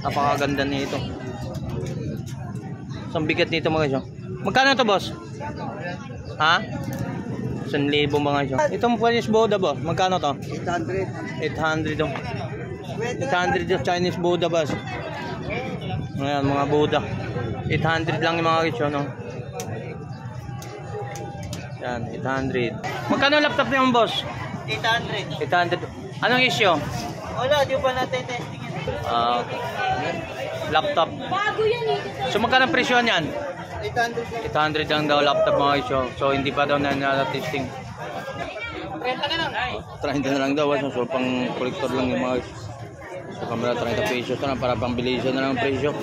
Napakaganda nito. Ang bigat nito mga guys. Magkano to boss? Ha? 1,000 mga guys. Itong Chinese Buddha boss, magkano to? 800. 800 dong. 800 yung Chinese Buddha boss. Ayan mga Buddha. 800 lang yung mga guys, no? Yan, 800. Magkano laptop niyo boss? 800. 800. Anong issue? Wala, di pa natin testing yan. Laptop. Bago yan eh. So magkano presyo niyan? 800 800 lang. lang daw laptop mga issue. So hindi pa daw na-testing. 30 na lang. 30 na lang daw. So pang collector lang yung mga issue. So kamera 30 pesos na para pang bilisan na lang ang presyo.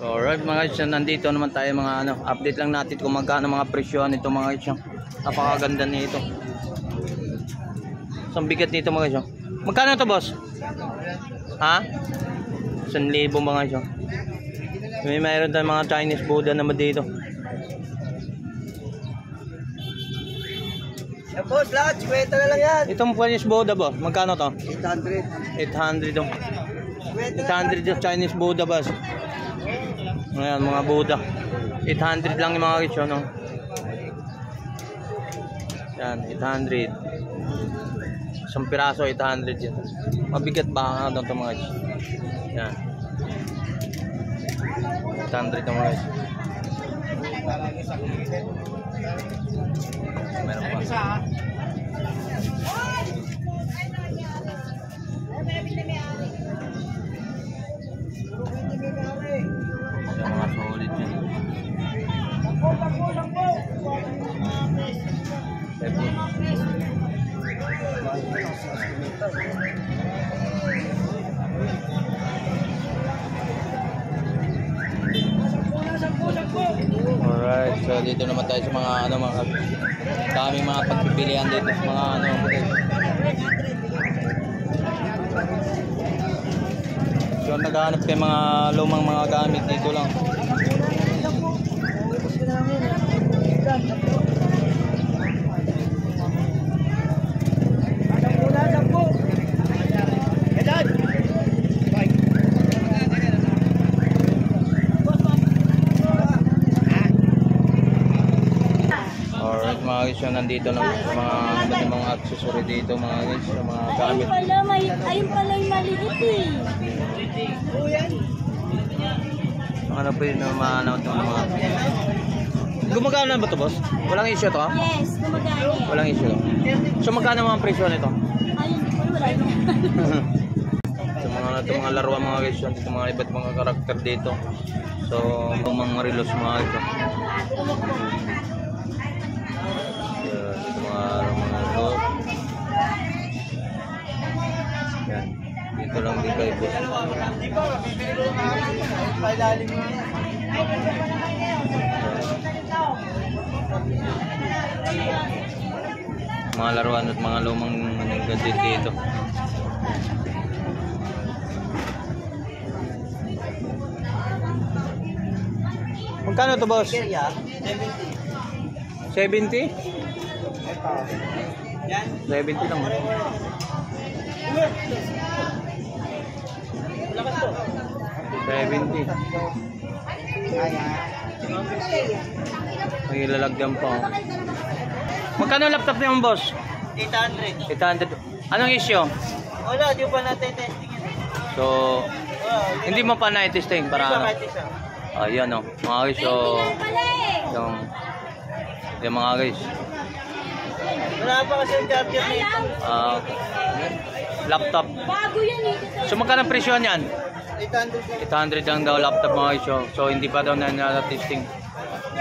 Alright mga guys, nandito naman tayo mga update lang natin kung magkano mga presyo nito mga guys. Napakaganda nito. Ang bigat nito mga guys. Magkano to boss? Ha? 1,000 mga guys. Mayroon tayong mga Chinese Buddha naman dito. Yan boss, lahat. 50 na lang yan. Itong Chinese Buddha boss, magkano to? 800. 800 dong. 800 yung Chinese Buddha boss. Ayan mga Buddha. 800 lang yung mga guys, no? Yan, 800. Isang piraso, 800 yan. Mabigat ba ang ito mga guys? Yan. 800 yung mga guys. Meron pa. Yung mga solid yan. Alright, so dito naman tayo sa mga mga daming mga pagpipilian dito sa mga so naghahanap kayo mga lumang mga gamit dito lang. Alright mga guys, nandito na mga accessory dito mga guys, mga gamit. Ayun pala yung maliit eh. Ano po yun mga gumagana ba ito boss? Walang issue to ha? Yes, gumagana yan. Walang issue. So magkano mga presyo nito? Ayun, wala So mga laruan mga guys, dito mga iba't mga karakter dito. So mga relos mga ito. Dito mga relos. Yan. Dito lang din kayo boss. Mga laruan at mga lumang gadget dito. Magkano to boss? 70. 70? 70 lang. 70. May lalagyan pa. Magkano laptop niyo boss? 800. 800. Anong issue? Wala, di pa natin testing yan. So, hindi mo pa na-testing para ano? Ayan o, mga guys. So, yung mga guys. Wala pa kasi yung charger nito. Laptop. Bago yan eh. So, magkano presyo niyan? 800 800 lang. lang daw laptop mga guys. So, hindi pa daw na-testing.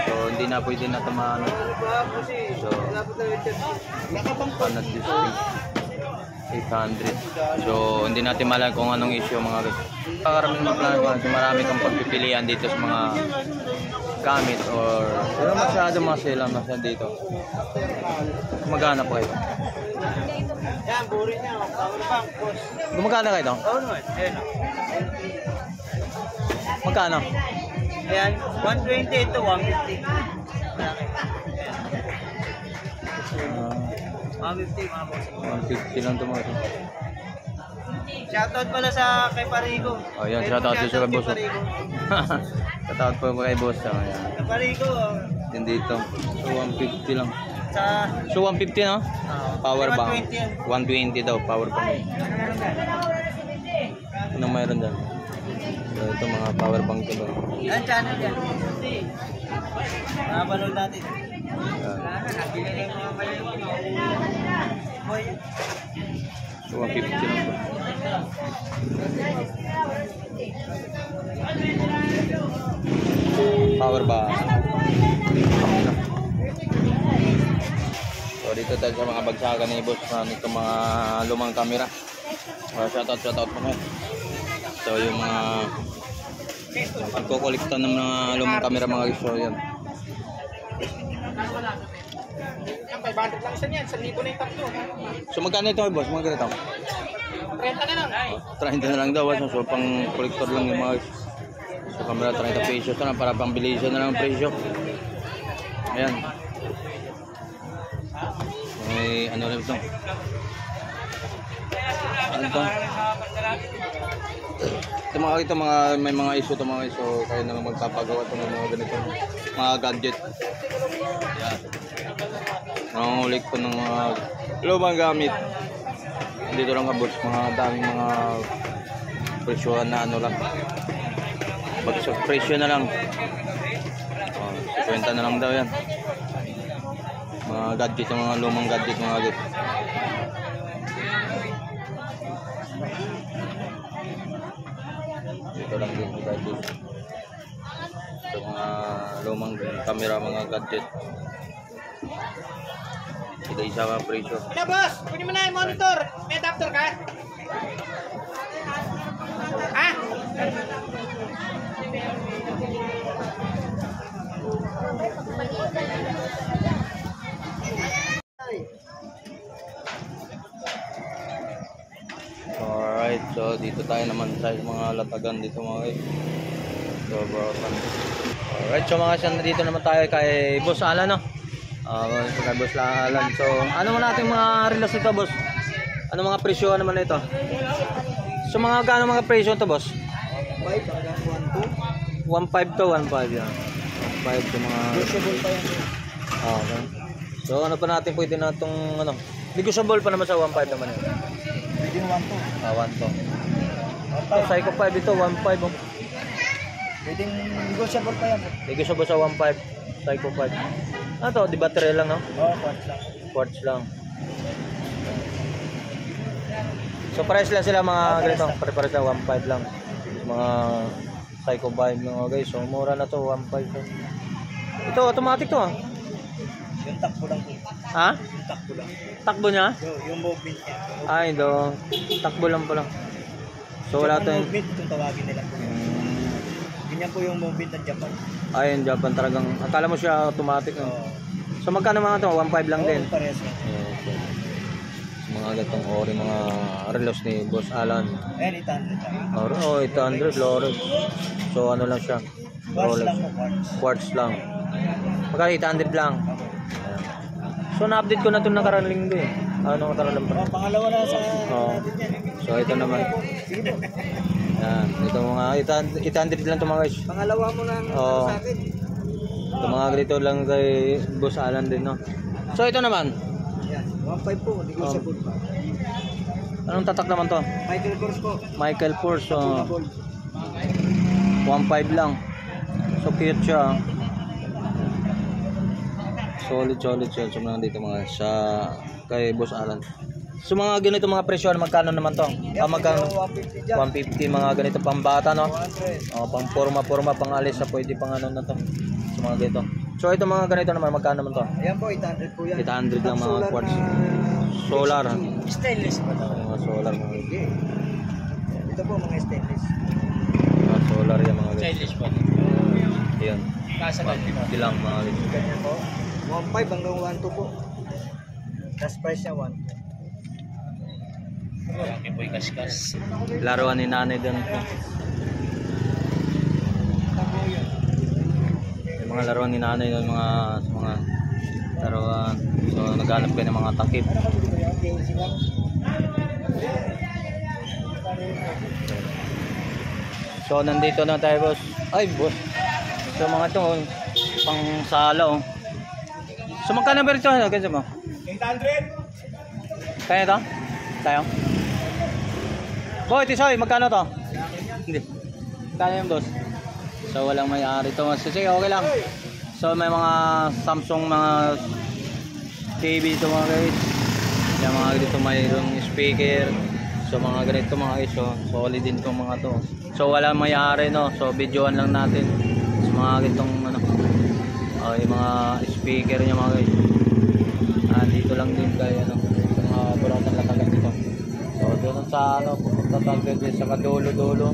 So, hindi na pwede na tamaan. So, na-testing. 800. So, hindi natin malaman kung anong issue mga guys. Karamihan mga plano kasi marami kang pagpipilian dito sa mga gamit or wala masyado masila dito. Gumagana po kayo. Yan, buri niya. Power bank, boss. Gumagana kayo ito? Oo naman. Ayan o. Magkano? Ayan, 120 ito, 150. Malaki. Ah, 150 mga boss. 150 lang ito mga ito. Shoutout pala sa kay Parigo. Oh, yan, shoutout din sa kay boss. Parigo. Shoutout po kay boss. Ayan. Kay Parigo, Yan dito. So 150 lang. sa So 150 no? Power bank. 120 yan. 120 daw power bank. Anong mayroon dyan? So, ito mga power bank ito ba? Yan, channel yan. Nakapanood natin. Ayan. Nakabili na yung mga maliit. Boy. So 150 lang ito. Power bank. So dito tayo sa mga bagsakan ni boss na nito mga lumang camera. Shoutout po ngayon. So yung mga pagkukolekta ng mga lumang camera mga guys. So yan. Ang 500 lang isa niyan, 1,000 na yung tatlo. So magkano ito boss? Mga ganito? 30 na lang. 30 na lang daw. So pang collector lang yung mga so camera 30 pesos na lang para pang bilisan na lang ang presyo. Ayan. May ano rin ito. Ano ito? Ito mga may mga issue ito mga issue. Kaya naman magpapagawa ito ng mga ganito. Mga gadget. Ayan. Nangungulik ko ng mga lumang gamit. Dito lang ka boss. Mga daming mga presyohan na ano lang. Bagsag presyo na lang. 50 na lang daw yan. Mga gadget, yung mga lumang gadget mga gadget. Dito lang din yung gadget. Ito mga lumang camera mga gadget. Ito isa mga presyo. Ano boss? Kunin mo na yung monitor. May adapter ka? Ha? Alright, so dito tayo naman sa mga latagan dito mga guys. So, alright, so mga siyan, dito naman tayo kay Boss Alan, no? Kay Boss Alan. So, ano man natin mga relos nito, Boss? Ano mga presyo naman ito? So, mga gaano mga presyo ito, Boss? 1.5 to 1.5 yan. 1.5 to mga... Negotiable pa yan. Okay. So, ano pa natin pwede na itong, ano? Negotiable pa naman sa 1.5 naman yun. Pwede yung 1 to. 1 to. Ito, Psycho 5 ito, 1.5 oh. Pwede negotiable pa yan. Negotiable sa 1.5, Psycho 5. Ano to, di battery lang no? Oo, quartz lang. Quartz lang. So, pares lang sila mga ganito, pare-pares lang 1.5 lang. Mga Psycho 5 mga guys, so mura na to, 1.5 lang. Ito, automatic to ah. Yung takbo lang po. Ha? Yung takbo lang. Takbo niya? Yung movement niya. Ay, do. Takbo lang pala. So, wala Japan tayong... movement, itong tawagin nila po. Ganyan po yung movement ng Japan. Ay, yung Japan talagang... Akala mo siya automatic. No? Oo. So, magkano mga to? 1.5 lang din. Oo, parehas lang. Okay. Mga gatong ori, mga relos ni Boss Alan. Ayan, 800 lang. Oh, 800 Rolex. So, ano lang siya? Quartz lang po, quartz. Quartz lang. Magkano 800 lang. So, na-update ko na ito nakaraan linggo eh. Ano nakaraan lang pa? Oh, pangalawa na sa Oo. natin yan. So, ito naman. Sige po. Yan. Ito mga 800 lang ito mga guys. Pangalawa mo lang Oo. sa akin. Ito mga ganito lang kay Boss Alan din, no? So, ito naman. Yan, 1.5 po, negotiable pa. Anong tatak naman to? Michael Kors po. Michael Kors. So, Gold. 1.5 lang. So, cute siya. Solid siya. So, mga dito mga sa kay Boss Alan. So, mga ganito mga presyo, magkano naman to? Magkano? 150 dyan. 150 mga ganito pang bata, no? 100. Pang forma, pang alis sa pwede pang ano na to. So, mga ganito. So, ito mga ganito naman, magkano naman to? Ayan po, 800 po yan. 800 lang mga Solar quartz. na- Solar. Stainless pa daw. Mga solar mga Sige. Ito po mga stainless. solar yan mga guys. Stainless pa. Ayan. Kasa Hindi lang mga guys. Ganyan po. 1.5 hanggang 1.2 po. Last price niya 1. Laruan ni nanay doon. mga laruan ni nanay, yung mga laruan. So naghanap kayo ng mga takip. So nandito na tayo, boss. Ay, boss. So mga to, pang sala, oh. So magkano ba ito? Ganyan mo? 800. Kaya ito? Tayo? Boy, Tisoy, magkano to? Hindi. Kaya yung boss. So walang may-ari to. Sige, okay lang. So may mga Samsung mga TV ito mga guys. Yung mga dito mayroong speaker. So mga ganito mga guys. So solid din itong mga to. So walang may-ari, no. So videoan lang natin. So mga ganitong ano, yung mga speaker niya mga guys. Dito lang din kay ano, sa mga buratan latagan dito. So doon sa ano, pupunta tayo din sa kadulo-dulo.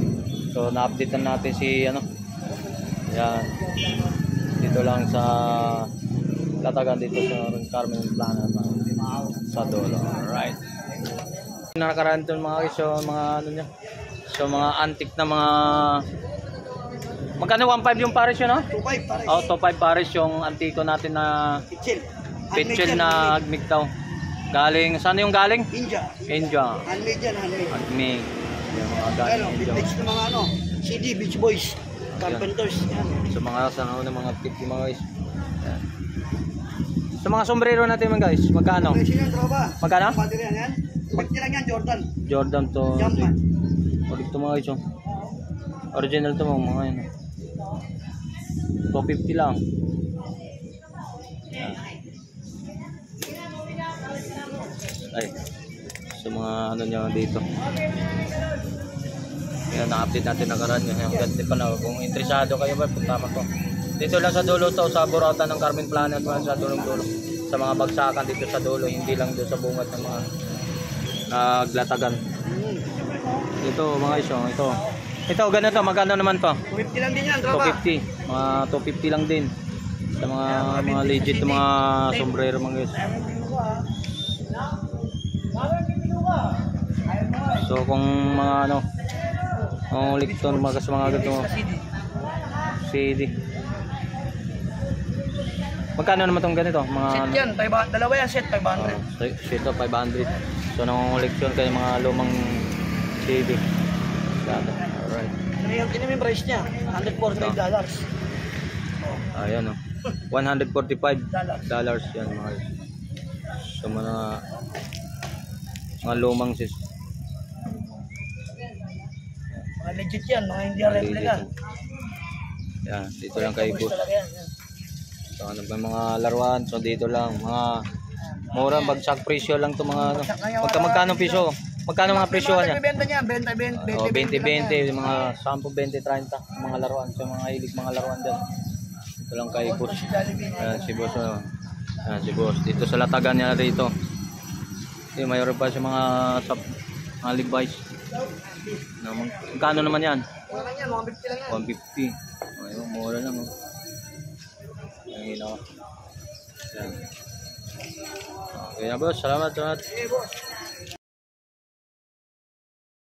So na-update na natin si ano. Yan. Dito lang sa latagan dito sa Carmen Plana sa dulo. Alright. Nakakaraan doon mga guys, so mga ano niya. So mga antique na mga magkano 1.5 yung pares yun, no? 2.5 pares. Oh, 2.5 pares yung antiko natin na Pitchel na agmig daw. Galing, saan yung galing? India. India. Handmade yan, handmade. Agmig. Yung mga galing Ano, India. vintage na mga ano, CD, Beach Boys, Carpenters. Yan. So mga sanaw ng mga tip mga guys. Yan. So mga sombrero natin mga guys, magkano? Presyo yan, tropa. Magkano? Padre yan, yan. Pagti lang yan, Jordan. Jordan to. Jumpman. Ulit to mga guys. Oh. Original to mga yan. 250 lang. Yan. Ay. So mga ano nyo dito. Yan, na-update natin nakaraan nyo. Yung ganda pa na. Kung interesado kayo ba, punta mo to. Dito lang sa dulo to, sa buratan ng Carmen Plana at sa dulong-dulo. Sa mga bagsakan dito sa dulo, hindi lang doon sa bungat ng mga naglatagan. Ito mga iso, ito. Ito, ganito, magkano naman to? 250 lang din yan, tropa. 250. Mga 250 lang din. Sa mga legit na mga sombrero mga guys. So kung mga ano, ang Licton mga sa mga ganito CD. Magkano naman tong ganito? Mga Set yan, dalawa yan, set 500. Set to 500. So nang leksyon kayo mga lumang CD. Alright. Ano yung price niya? $145. Ayan, oh. $145 yan mga. So mga lumang sis. Mga legit yan, mga hindi replica. Yan, dito lang kay boss. So ano ba mga laruan? So dito lang mga mura, bagsak presyo lang to mga ano. Magkano piso? Magkano mga presyo niya? Benta niya, 20, 20, 20, 20, mga 10, 20, 30 mga laruan. So mga hilig mga laruan diyan. Dito lang kay boss. Yan si boss. Yan si boss. Dito sa latagan niya dito. Mayroon pa sa mga Levi's. Magkano naman yan? Wala yan, 150 lang yan. 150. Ayun, mura lang. Oh. Ayun ako. Yan. Okay na boss, salamat. Eh, boss.